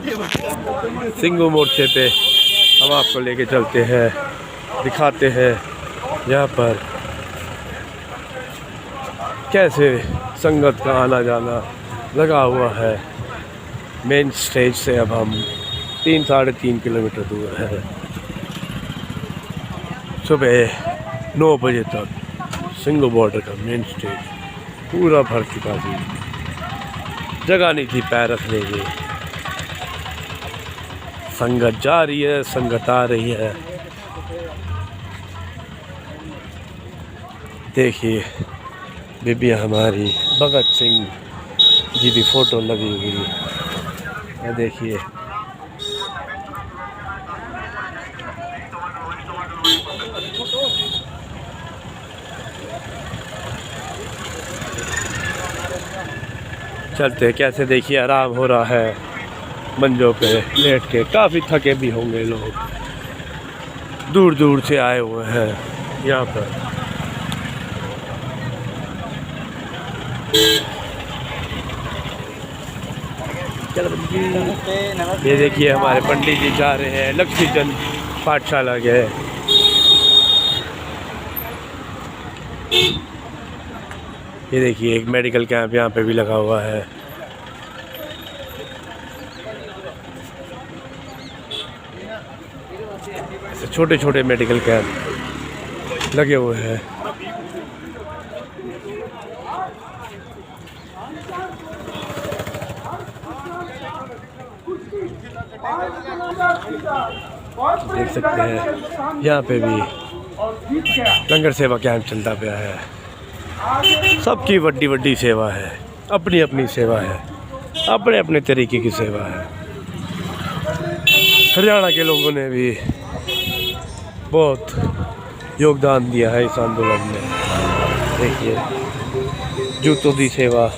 सिंगू मोर्चे पे हम आपको लेके चलते हैं, दिखाते हैं यहाँ पर कैसे संगत का आना जाना लगा हुआ है। मेन स्टेज से अब हम 3-3.5 किलोमीटर दूर है। सुबह 9 बजे तक सिंगू बॉर्डर का मेन स्टेज पूरा भर चुका थी, जगह नहीं थी पैर रखने की। संगत जा रही है, संगत आ रही है। देखिए बीबियाँ हमारी, भगत सिंह जी की फ़ोटो लगी हुई है। देखिए चलते कैसे, देखिए आराम हो रहा है मंजों पे लेट के। काफ़ी थके भी होंगे लोग, दूर दूर से आए हुए हैं यहाँ पर। ये देखिए हमारे पंडित जी जा रहे हैं लक्ष्मीचंद पाठशाला गए। ये देखिए एक मेडिकल कैंप यहाँ पे भी लगा हुआ है। ऐसे छोटे छोटे मेडिकल कैंप लगे हुए हैं। देख सकते हैं यहाँ पे भी लंगर सेवा कैंप चलता पाया है। सबकी बड़ी बड़ी सेवा है, अपनी अपनी सेवा है, अपने अपने तरीके की सेवा है। हरियाणा के लोगों ने भी बहुत योगदान दिया है इस आंदोलन में। देखिए जूतों की सेवा,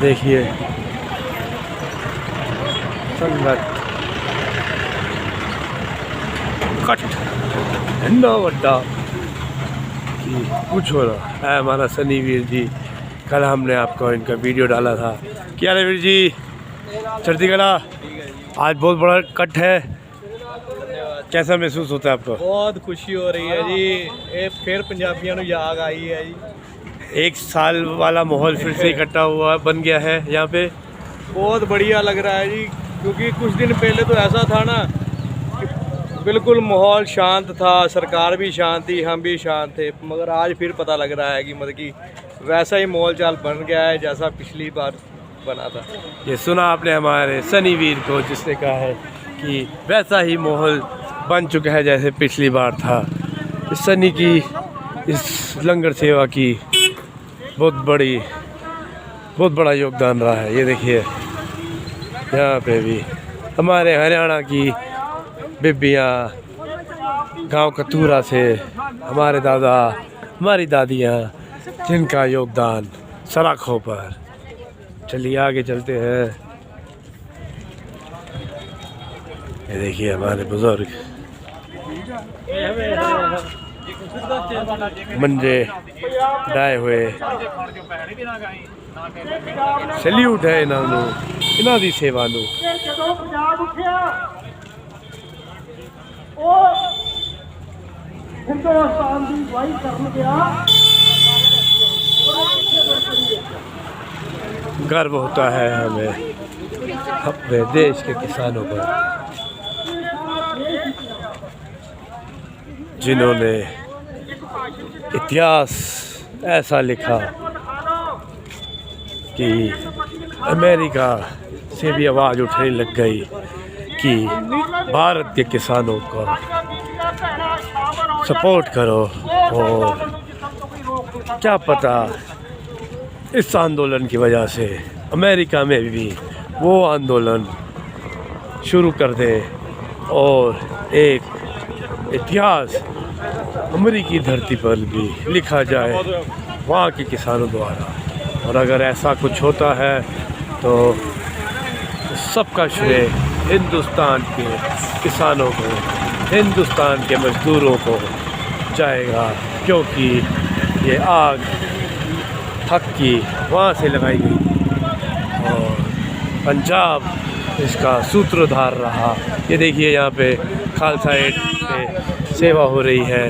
देखिए संगत कट इतना बड़ा कि पूछो ना है। हमारा सनी वीर जी, कल हमने आपको इनका वीडियो डाला था। क्या रे वीर जी, चढ़ती कला आज बहुत बड़ा कट है, कैसा महसूस होता है आपको? बहुत खुशी हो रही है जी, ये फिर पंजाबियों को याद आई है जी। एक साल वाला माहौल फिर से इकट्ठा हुआ बन गया है यहाँ पे। बहुत बढ़िया लग रहा है जी, क्योंकि कुछ दिन पहले तो ऐसा था ना कि बिल्कुल माहौल शांत था, सरकार भी शांत थी, हम भी शांत थे। मगर आज फिर पता लग रहा है कि मतलब कि वैसा ही माहौल चाल बन गया है जैसा पिछली बार बना था। ये सुना आपने हमारे सनी वीर को, जिसने कहा है कि वैसा ही माहौल बन चुका है जैसे पिछली बार था। इस सनी की इस लंगर सेवा की बहुत बड़ा योगदान रहा है। ये देखिए यहाँ पे भी हमारे हरियाणा की बीबियाँ, गांव कतूरा से हमारे दादा, हमारी दादियाँ, जिनका योगदान सलाखों पर। चलिए आगे चलते हैं। ये देखिए हमारे बुजुर्ग मंजे डाए हुए, सैल्यूट है इन्हों की सेवा नू। गर्व होता है हमें अपने देश के किसानों पर, जिन्होंने इतिहास ऐसा लिखा कि अमेरिका से भी आवाज़ उठने लग गई कि भारत के किसानों को सपोर्ट करो। और क्या पता इस आंदोलन की वजह से अमेरिका में भी वो आंदोलन शुरू कर दे और एक इतिहास अमेरिकी धरती पर भी लिखा जाए। वहाँ के किसानों द्वारा। और अगर ऐसा कुछ होता है तो सबका श्रेय हिंदुस्तान के किसानों को, हिंदुस्तान के मज़दूरों को जाएगा, क्योंकि ये आग हक की वहाँ से लगाई गई और पंजाब इसका सूत्रधार रहा। ये देखिए यहाँ पे खालसा एड पे सेवा हो रही है,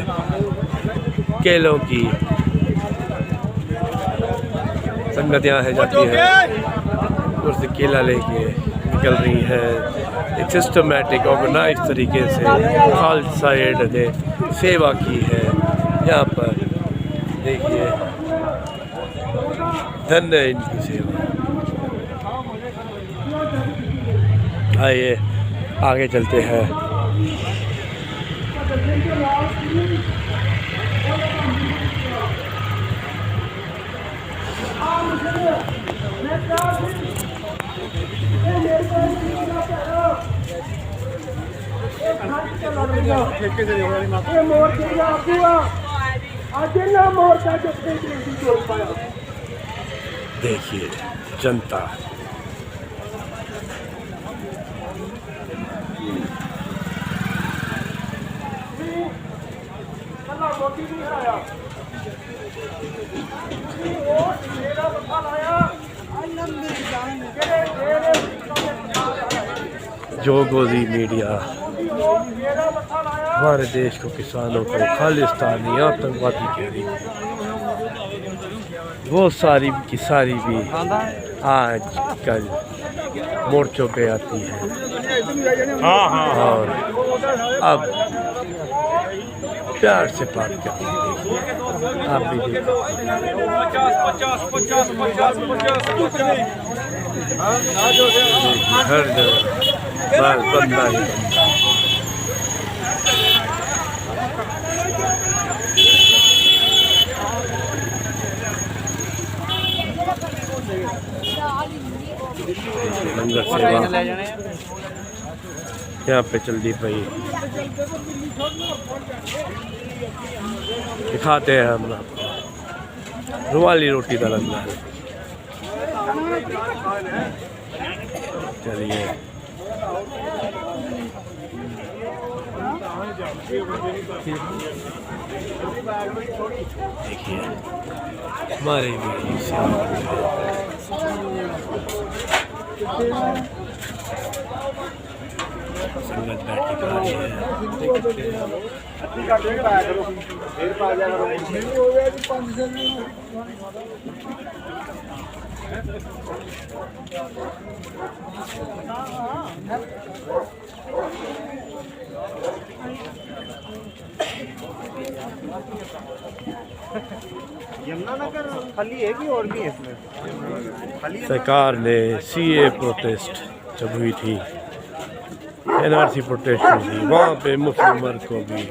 केलों की संगत यहाँ है जाती है और से केला लेके निकल रही है। एक सिस्टमेटिक ऑर्गेनाइज तरीके से खालसा एड ने सेवा की है। यहाँ पर देखिए धन्य है इनकी सेवा। आइए आगे चलते हैं। देखिए जनता जोगोजी मीडिया हमारे देश को, किसानों को खालिस्तानी आतंकवादी कह रही है। वो सारी की सारी भी आज कल मोर्चों पे आती है और अब प्यार से बात करती है। आप भी देखो हर जगह बस बंदा ही बंदा। लंगर सेवा यहाँ पे चल दी भाई, दिखाते हैं हम आपको रुमाली रोटी का लंगर। चलिए देखिए हमारे भी संगत बैठ के खा रही है। यमुनानगर खाली है कि और भी है इसमें? सरकार ने सीए प्रोटेस्ट जब हुई थी, एनआरसी प्रोटेस्ट हुई थी, वहाँ पे मुस्लिम वर्ग को भी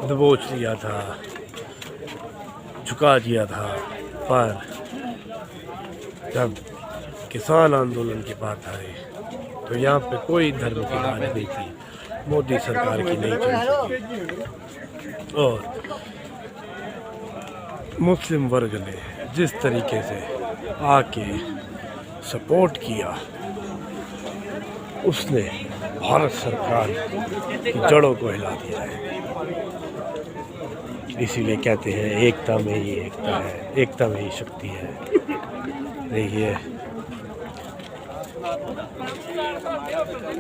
दबोच लिया था, झुका दिया था। पर जब किसान आंदोलन की बात आई तो यहाँ पे कोई धर्म की बात नहीं थी, मोदी सरकार की नहीं चल सकी। और मुस्लिम वर्ग ने जिस तरीके से आके सपोर्ट किया, उसने भारत सरकार की जड़ों को हिला दिया है। इसीलिए कहते हैं एकता में ही एकता है, एकता में ही शक्ति है। देखिए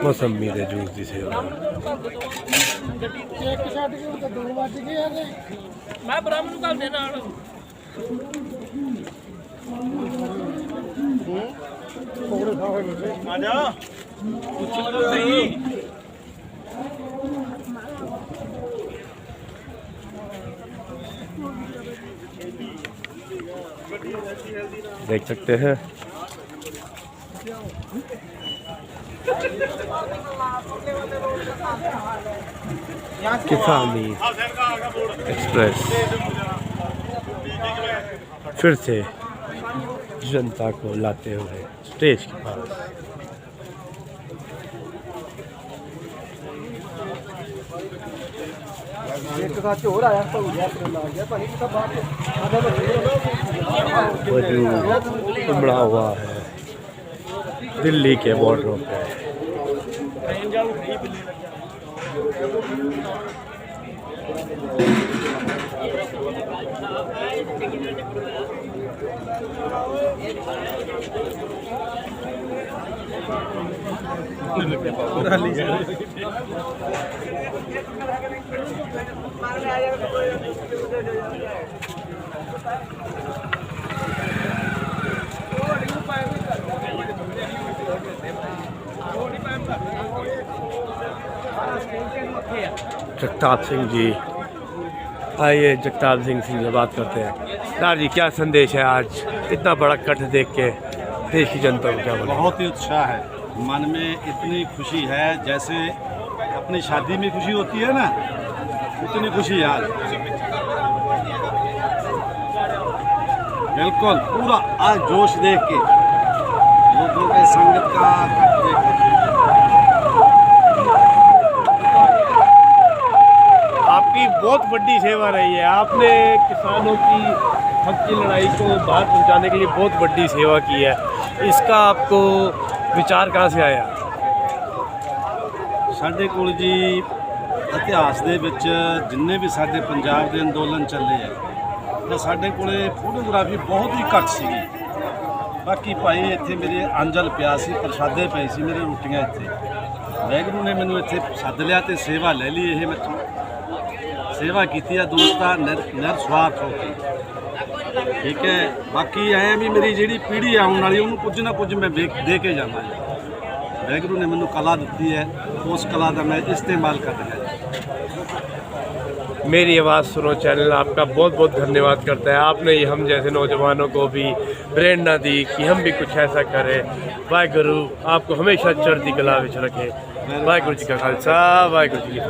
मौसमी दे जूस दी सेवा। देख सकते हैं किसानी एक्सप्रेस फिर से जनता को लाते हुए स्टेज के पास। एक सच होर आया तो गया अपने ला गया पानी तो बात वजूद उमड़ा हुआ है दिल्ली के बॉर्डरों पे। जगताप सिंह जी, आइए जगताप सिंह से बात करते हैं। सर जी, क्या संदेश है आज इतना बड़ा कट देख के देश की जनता को क्या बोले? बहुत ही उत्साह है, मन में इतनी खुशी है जैसे अपनी शादी में खुशी होती है ना, उतनी खुशी है आज। बिल्कुल पूरा आज जोश देख के, लोगों के संगत का देख के। आपकी बहुत बड़ी सेवा रही है, आपने किसानों की हक की लड़ाई को बाहर पहुंचाने के लिए बहुत बड़ी सेवा की है। इसका आपको विचार कहाँ से आया? ਸਾਡੇ ਕੋਲ ਜੀ ਇਤਿਹਾਸ ਦੇ ਵਿੱਚ ਜਿੰਨੇ ਵੀ ਸਾਡੇ ਪੰਜਾਬ ਦੇ ਅੰਦੋਲਨ ਚੱਲੇ ਆ ਤਾਂ ਸਾਡੇ ਕੋਲੇ ਫੋਟੋਗ੍ਰਾਫੀ ਬਹੁਤ ਹੀ ਘੱਟ ਸੀਗੀ। ਬਾਕੀ ਭਾਈ ਇੱਥੇ ਮੇਰੇ ਅੰਜਲ ਪਿਆ ਸੀ, ਪ੍ਰਸ਼ਾਦੇ ਪਏ ਸੀ, ਮੇਰੇ ਰੋਟੀਆਂ ਇੱਥੇ। ਵਾਹਿਗੁਰੂ ਨੇ ਮੈਨੂੰ ਇੱਥੇ ਸੱਦ ਲਿਆ ਤੇ ਸੇਵਾ ਲੈ ਲਈ। ਇਹ ਮੈਥੋਂ ਸੇਵਾ ਕੀਤੀ ਆ ਦੋਸਤਾਂ ਨਿਰਸਵਾਰਥ ਹੋ ਕੇ, ਠੀਕ ਹੈ। ਬਾਕੀ ਐ ਵੀ ਮੇਰੀ ਜਿਹੜੀ ਪੀੜ੍ਹੀ ਆਉਣ ਵਾਲੀ ਉਹਨੂੰ ਕੁਝ ਨਾ ਕੁਝ ਮੈਂ ਦੇ ਕੇ ਜਾਣਾ ਹੈ। वाहगुरु ने मैंने कला दी है, उस कला का मैं इस्तेमाल कर रहा है। मेरी आवाज़ सुनो चैनल आपका बहुत बहुत धन्यवाद करता है। आपने ही हम जैसे नौजवानों को भी प्रेरणा दी कि हम भी कुछ ऐसा करें। वाहगुरु आपको हमेशा चढ़ती कला में रखे। वाहगुरु जी का खालसा, वाहगुरु जी की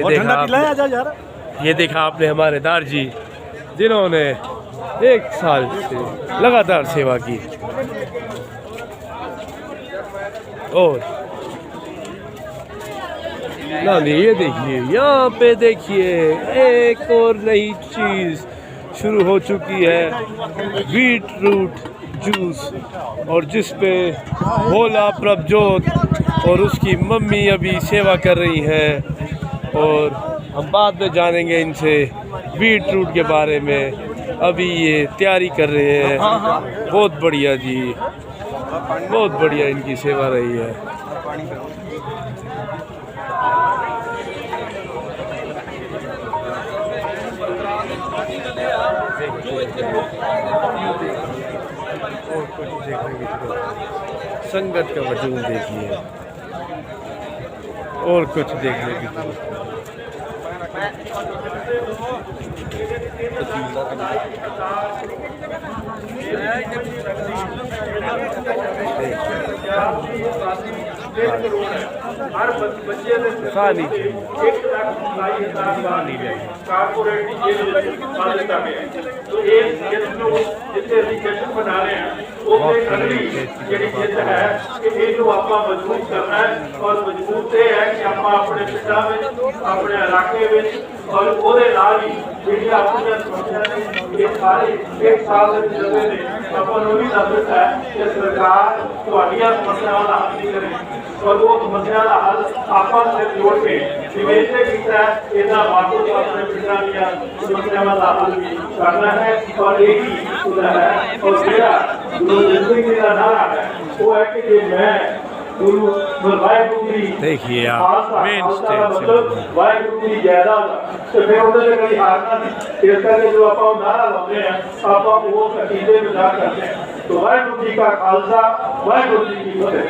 फतेह। ये देखा आपने हमारे दार जी जिन्होंने 1 साल से लगातार सेवा की। और नहीं, ये देखिए, यहाँ पे देखिए एक और नई चीज़ शुरू हो चुकी है, बीट रूट जूस, और जिस पे भोला प्रभजोत और उसकी मम्मी अभी सेवा कर रही हैं। और हम बाद में जानेंगे इनसे बीट रूट के बारे में। अभी ये तैयारी कर रहे हैं। बहुत बढ़िया जी, बहुत बढ़िया इनकी सेवा रही है। संगत का वजूद देखिए और कुछ देखने की हर बच्चे ने खाली कारपोरेट की मान्यता में तो एक जितने ਅਸੀਂ ਜਸ਼ਨ ਬਣਾ ਰਹੇ ਹਾਂ ਉਹ ਅਗਲੀ ਜਿਹੜੀ ਜਿੱਤ ਹੈ ਕਿ ਇਹਨੂੰ ਆਪਾਂ ਮਜ਼ਬੂਤ ਕਰਨਾ ਹੈ। ਔਰ ਮਜ਼ਬੂਤ ਇਹ ਹੈ ਕਿ ਆਪਾਂ ਆਪਣੇ ਪਿੰਡਾਂ ਵਿੱਚ, ਆਪਣੇ ਇਲਾਕੇ ਵਿੱਚ ਔਰ ਉਹਦੇ ਨਾਲ ਹੀ ਜਿਹੜੀ ਆਪਣੀਆਂ ਸਮੱਸਿਆ ਨੇ ਇਹ ਸਾਰੇ 1 ਸਾਲ ਦੇ ਚੱਲਦੇ ਨੇ। ਆਪਾਂ ਨੂੰ ਵੀ ਦੱਸ ਦਿੱਤਾ ਹੈ ਕਿ ਸਰਕਾਰ ਤੁਹਾਡੀਆਂ ਸਮੱਸਿਆਵਾਂ ਦਾ ਹੱਲ ਨਹੀਂ ਕਰੇਗੀ और वो समस्या का हल आपस में जोड़ के निवेश किया इतना बातों को अपने पिता दिया समस्या का हल भी करना है। और एक ही है और मेरा गुरु गोबिंद जी का नारा है वो है कि मैं गुरु वाहिगुरु जी देखिए आप मेन स्टेज से वाहिगुरु जी जायदाद तो फिर उन्होंने कई हारना इस करके जो आप नारा लाते हैं आप वो अकीदे में जा करते हैं। तो वाहिगुरु जी का खालसा, वाहिगुरु जी की फतेह।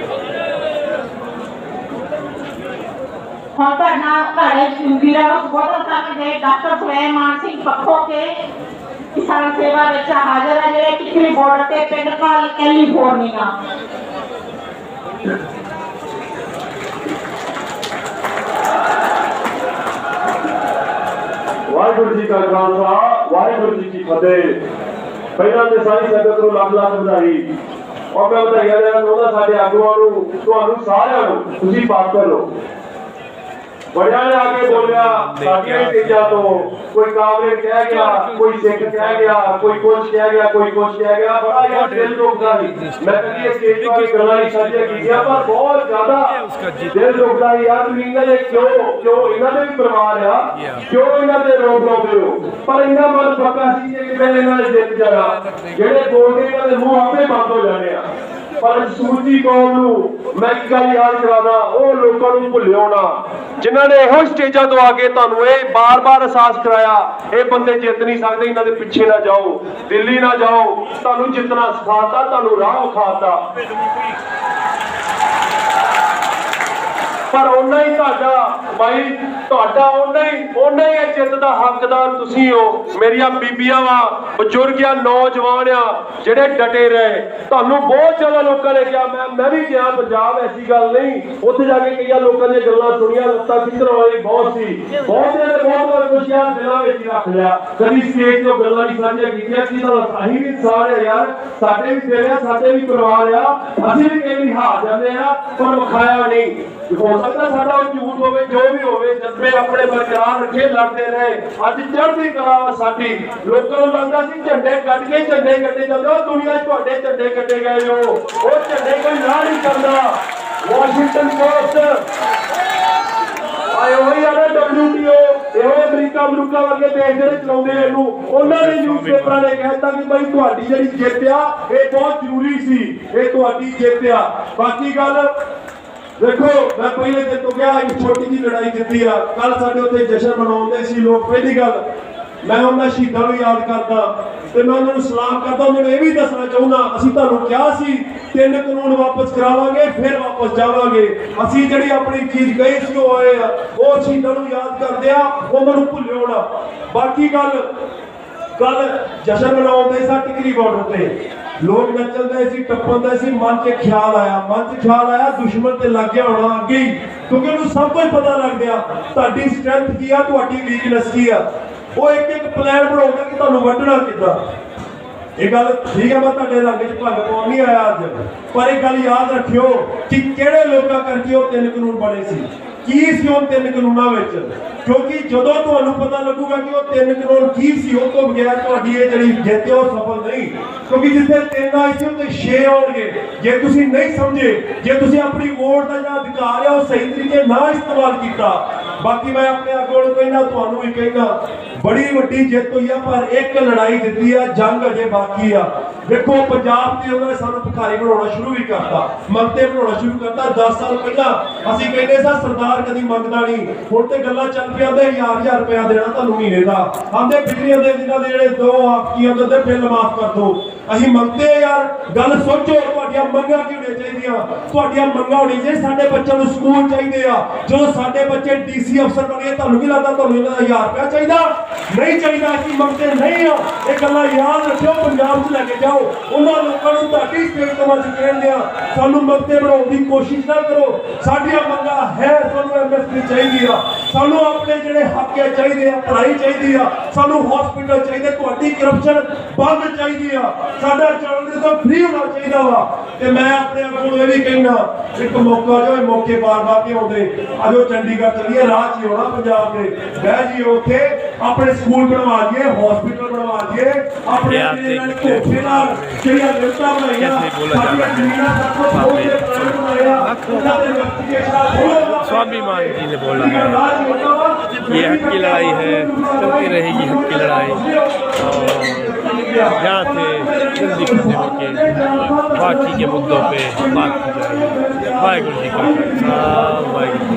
ਹੁਣ ਤੁਹਾਡਾ ਘਰੇ ਵੀਰਾਂ ਨੂੰ ਸੰਬੋਧਨ ਕਰਦੇ ਡਾਕਟਰ ਸੁਲੇਮਾਨ ਸਿੰਘ ਪੱਖੋ ਕੇ ਕਿਸਾਨ ਸੇਵਾ ਵਿੱਚ ਹਾਜ਼ਰ ਹੈ, ਜਿਹੜੇ ਕਿਕਰੀ ਬੋਰਡ ਤੇ ਪਿੰਡ ਕਾਲ ਕੈਲੀਫੋਰਨੀਆ। ਵਾਹਿਗੁਰੂ ਜੀ ਕਾ ਖਾਲਸਾ, ਵਾਹਿਗੁਰੂ ਜੀ ਕੀ ਫਤਿਹ। ਪਹਿਲਾਂ ਤੇ ਸਾਰੀ ਸੰਗਤ ਨੂੰ ਲੱਖ ਲੱਖ ਵਧਾਈ। और मैं ਵਧਾਈਆਂ ਦੇਣਾ ਚਾਹੁੰਦਾ ਸਾਡੇ ਆਗੂਆਂ ਨੂੰ, ਤੁਹਾਨੂੰ ਸਾਰਿਆਂ ਨੂੰ। ਤੁਸੀਂ ਬਾਤ ਕਰ ਲਓ। बड़िया ने आके बोलिया साडियां स्टेजां तो कोई काबले कह गया, कोई सिख कह गया, कोई कुछ कह गया, कोई कुछ कह गया। बड़ा यार दिल दुखदा ही। मैं कभी स्टेज पर गल्लां नहीं साझियां कीतियां पर बहुत ज्यादा दिल दुखदा ही यार। तुसीं इन्हां दे क्यों इन्हां दे भी परिवार आ, क्यों इन्हां दे रोक लाउंदे हो? पर इन्हां मन पक्का सी कि मैं इन्हां दे जित जाना। ਜਿਹੜੇ ਬੋਲਦੇ ਇਹਨਾਂ ਦੇ ਮੂੰਹ ਆਪੇ ਬੰਦ ਹੋ ਜਾਣੇ ਆ। ਪਰ ਸਮੁੱਚੀ ਕੌਮ ਨੂੰ ਮੈਂ ਇੱਕ ਗੱਲ ਯਾਦ ਕਰਾਦਾ, ਉਹ ਲੋਕਾਂ ਨੂੰ ਭੁੱਲਿਓ ਨਾ ਜਿਨ੍ਹਾਂ ਨੇ ਇਹੋ ਸਟੇਜਾਂ ਤੋਂ ਆ ਕੇ ਤੁਹਾਨੂੰ ਇਹ ਬਾਰ-ਬਾਰ ਅਹਿਸਾਸ ਕਰਾਇਆ ਇਹ ਬੰਦੇ ਜਿੱਤ ਨਹੀਂ ਸਕਦੇ, ਇਹਨਾਂ ਦੇ ਪਿੱਛੇ ਨਾ ਜਾਓ, ਦਿੱਲੀ ਨਾ ਜਾਓ, ਤੁਹਾਨੂੰ ਜਿੱਤਣਾ ਸਿਖਾਤਾ, ਤੁਹਾਨੂੰ ਰਾਹ ਵਿਖਾਤਾ। पर उन्ना ही भाई उन्ना ही जित का हकदार तुसी हो। मेरिया बीबियां वा बजुर्ग आ नौजवान आ जेडे डटे रहे। तुहानू बहुत ज्यादा लोगों ने कहा, मैं भी गया पंजाब, ऐसी गल नहीं, उत्थे जाके कई लोगों ने गल्लां सुनिया, लत्तां खिच्चण वाली बहुत सी, बहुत ने बहुत बार कुछ यार दिलों विच रख लिया, कभी स्टेज तो गल्लां नहीं साझियां कीतियां कि असीं भी इंसान है यार, साडे भी दिल आ, साडे भी परिवार आ, असीं भी कई वारी हार जांदे आ पर विखाया नहीं। हो सकता साडा झूठ होवे, जो भी होवे, जज्बे अपने बरकरार रखे, लड़ते रहे। अज चढ़दी कला साडी लोकां नूं लगदा सी झंडे कट के झंडे कट्टे जांदे, ओ दुनिया च तुहाडे झंडे कट्टे गए हो, ओ झंडे कोई ना नहीं करदा। वाशिंगटन पोस्ट आए होई आ WTO ਇਹੋ ਅਮਰੀਕਾ ਵਰਗੇ ਦੇਸ਼ ਜਿਹੜੇ ਚਲਾਉਂਦੇ ਇਹਨੂੰ, ਉਹਨਾਂ ਨੇ ਨਿਊਜ਼ਪੇਪਰਾਂ ਨੇ ਕਹਿਤਾ ਕਿ ਭਾਈ ਤੁਹਾਡੀ ਜਿਹੜੀ ਜਿੱਤ ਆ ਇਹ ਬਹੁਤ ਜ਼ਰੂਰੀ ਸੀ, ਇਹ ਤੁਹਾਡੀ ਜਿੱਤ ਆ। ਬਾਕੀ ਗੱਲ देखो, मैं पहले दिन तो क्या एक छोटी जी लड़ाई जीती है। कल साडे उत्ते जश्न मनाउंदे सी लोग। पहली गल मैं उन्हां शहीदां नूं याद करदा ते मैं उन्हां नूं सलाम करदा। उन्हां नूं इह भी दसना चाहुंदा, असीं तुहानूं किहा सी 3 कानून वापस करावांगे, फिर वापस जावांगे। असीं जिहड़ी अपनी चीज़ कही सी ओह आए आ, ओह शहीदां नूं याद करदे आ, उन्हां नूं भुल्लिओ ना। बाकी गल कल जश्न मनाउंदे सी टिकरी बॉर्डर ते, लोग नचलदे सी, टप्पणदे सी, मन च ख्याल आया दुश्मन ते लग गया होना अगे ही, क्योंकि उन्हें सब कुछ पता लग गया तुहाडी स्ट्रेंथ की आ, तुहाडी वीकनेस की आ। वो एक प्लान बनाउंदा कि तुहानूं वड्ढना किद्दां। ये गल ठीक है, मैं तुहाडे रंग च भंग पाउण नहीं आया अज, पर एक गल याद रखियो कि किहड़े लोकां करके वो 3 कानून बने सी, की सी उन 3 कानूनां विच। क्योंकि जदों तुहानूं पता लगूगा कि वो 3 कानून की सी, उस तो बगैर तुहाडी ये जिहड़ी जिੱਤ है वो सफल नहीं। क्योंकि जिथे 3 आए सी उत्ते 6 आउणगे। जे तुसीं नहीं समझे, जे तुसीं अपनी वोट का जिहड़ा अधिकार है वो सही तरीके ना इस्तेमाल कीता। बाकी मैं अपने अगों नूं कहना, तुहानूं भी कहना, बड़ी वड्डी जिੱਤ हुई है, पर एक लड़ाई जित्ती है, जंग अजे बाकी आ। देखो पंजाब ते उन्होंने सानूं भिखारी बनाउणा शुरू भी करता, मंगते बनाउणा शुरू करता। 10 साल पहला असीं कहंदे सा सरदार कदी मंगदा नहीं, हुण ते गल्लां चल पिया ते 1000 रुपया देना तुहानूं महीने दा। आंदे बिजली दे जिन्हां दे जिहड़े 2 आपकी आंदे ते बिल माफ कर दो। असीं मंगते यार, गल सोचो तुहाडीआं मंगां की होणीआं चाहीदियां, तुहाडीआं मंगां होणी चाहिए। साडे बच्चों नूं स्कूल चाहीदे आ, जो साडे बच्चे DC अफसर बन गए, तुहानूं की लगदा तुहानूं इन्हां दा 1000 रुपया चाहीदा नहीं चाहीदा? असीं मंगते नहीं आ। ये गल्लां याद रखिओ, पंजाब च लैके जाओ, उन्हां लोकां नूं तुहाडी स्टेट तो वज कहण दिया सानूं मंगते बनाउण दी कोशिश ना करो। साडीआं मंगां है, सानूं MSP चाहीदी आ, सानूं अपने जिहड़े हक चाहीदे आ, पढ़ाई चाहीदी आ, सानूं हॉस्पिटल चाहीदे, तुहाडी करप्शन बंद चाहीदी आ, साडा चैनल तो फ्री होना चाहिए वा। ते मैं अपने अगों ये भी कहना, एक मौका जो मौके बार-बार नहीं आउंदे। अजो चंडीगढ़ चलिए, राह च होना पंजाब दे, बह जी उत्थे अपने स्कूल बनवा दिए, हॉस्पिटल बनवा दिए, अपने धोखे नाल जिहड़ियां लिस्टां बनाईआं, साडीआं जमीनां सब कुछ खोल के प्लान बनाया, उन्हां दे व्यक्तिगत स्वाभिमान जी ने बोला है ये हक की लड़ाई है, चलती रहेगी हक की लड़ाई। और यहाँ से जल्दी खत्म होकर बाकी के मुद्दों पे बात की जाएगी। वाहिगुरू जी का खालसा, वाहिगुरू।